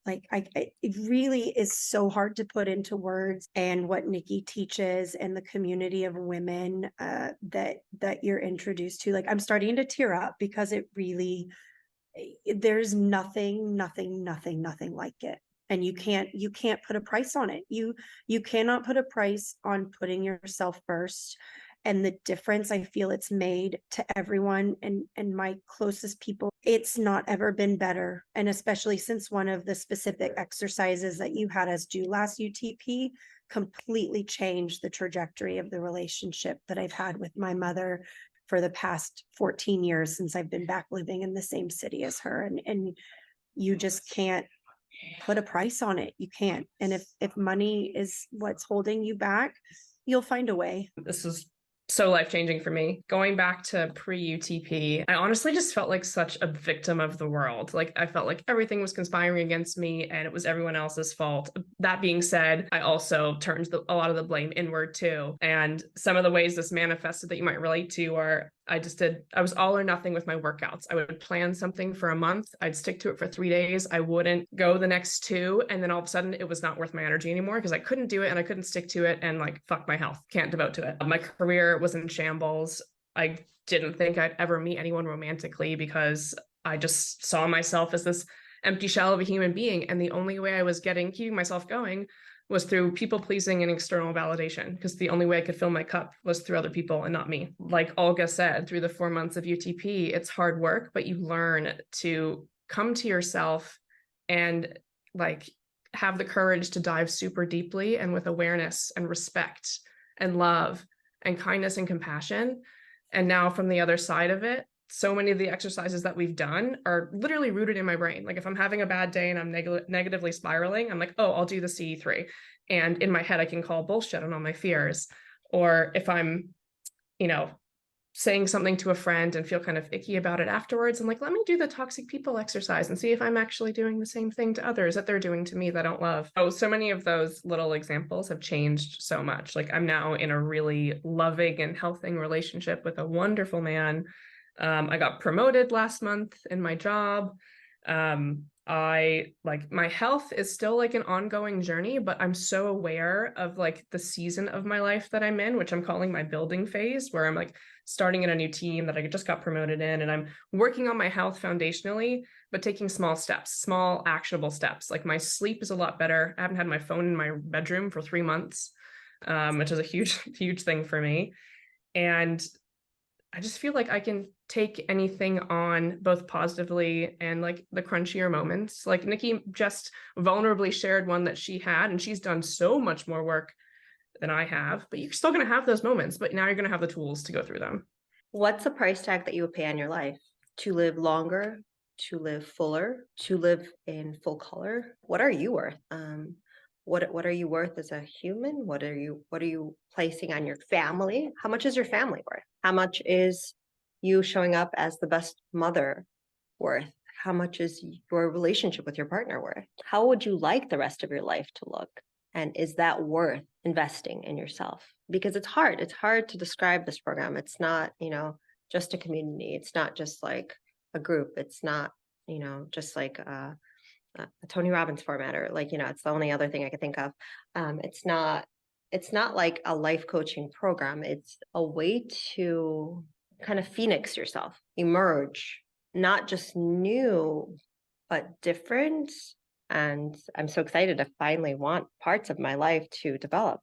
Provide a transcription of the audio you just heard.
Like it really is so hard to put into words, and what Nikki teaches and the community of women that you're introduced to. Like I'm starting to tear up because it really, there's nothing like it. And you can't put a price on it. You cannot put a price on putting yourself first, and the difference I feel it's made to everyone and my closest people. It's not ever been better. And especially since one of the specific exercises that you had us do last UTP completely changed the trajectory of the relationship that I've had with my mother for the past 14 years since I've been back living in the same city as her. And you just can't put a price on it. You can't. And if money is what's holding you back, you'll find a way. This is so life-changing for me. Going back to pre-UTP, I honestly just felt like such a victim of the world. Like I felt like everything was conspiring against me and it was everyone else's fault. That being said, I also turned a lot of the blame inward too. And some of the ways this manifested that you might relate to are I was all or nothing with my workouts. I would plan something for a month. I'd stick to it for 3 days. I wouldn't go the next two. And then all of a sudden it was not worth my energy anymore because I couldn't do it and I couldn't stick to it, and like, fuck my health, can't devote to it. My career was in shambles. I didn't think I'd ever meet anyone romantically because I just saw myself as this empty shell of a human being. And the only way I was keeping myself going was through people pleasing and external validation, because the only way I could fill my cup was through other people and not me. Like Olga said, through the 4 months of UTP, it's hard work, but you learn to come to yourself and like have the courage to dive super deeply and with awareness and respect and love and kindness and compassion. And now from the other side of it, so many of the exercises that we've done are literally rooted in my brain. Like if I'm having a bad day and I'm negatively spiraling, I'm like, oh, I'll do the CE3. And in my head, I can call bullshit on all my fears. Or if I'm, saying something to a friend and feel kind of icky about it afterwards, I'm like, let me do the toxic people exercise and see if I'm actually doing the same thing to others that they're doing to me that I don't love. So many of those little examples have changed so much. Like I'm now in a really loving and healthy relationship with a wonderful man. I got promoted last month in my job. My health is still like an ongoing journey, but I'm so aware of like the season of my life that I'm in, which I'm calling my building phase, where I'm like starting in a new team that I just got promoted in, and I'm working on my health foundationally, but taking small steps, small actionable steps. Like my sleep is a lot better. I haven't had my phone in my bedroom for 3 months, which is a huge thing for me. And I just feel like I can take anything on both positively and like the crunchier moments. Like Nikki just vulnerably shared one that she had, and she's done so much more work than I have, but you're still going to have those moments, but now you're going to have the tools to go through them. What's the price tag that you would pay on your life? To live longer, to live fuller, to live in full color? What are you worth? What are you worth as a human? What are you placing on your family? How much is your family worth? How much is you showing up as the best mother worth? How much is your relationship with your partner worth? How would you like the rest of your life to look? And is that worth investing in yourself? Because it's hard. It's hard to describe this program. It's not, just a community. It's not just like a group. It's not, just like a Tony Robbins format, or like, it's the only other thing I could think of. It's not like a life coaching program. It's a way to kind of phoenix yourself, emerge, not just new, but different. And I'm so excited to finally want parts of my life to develop.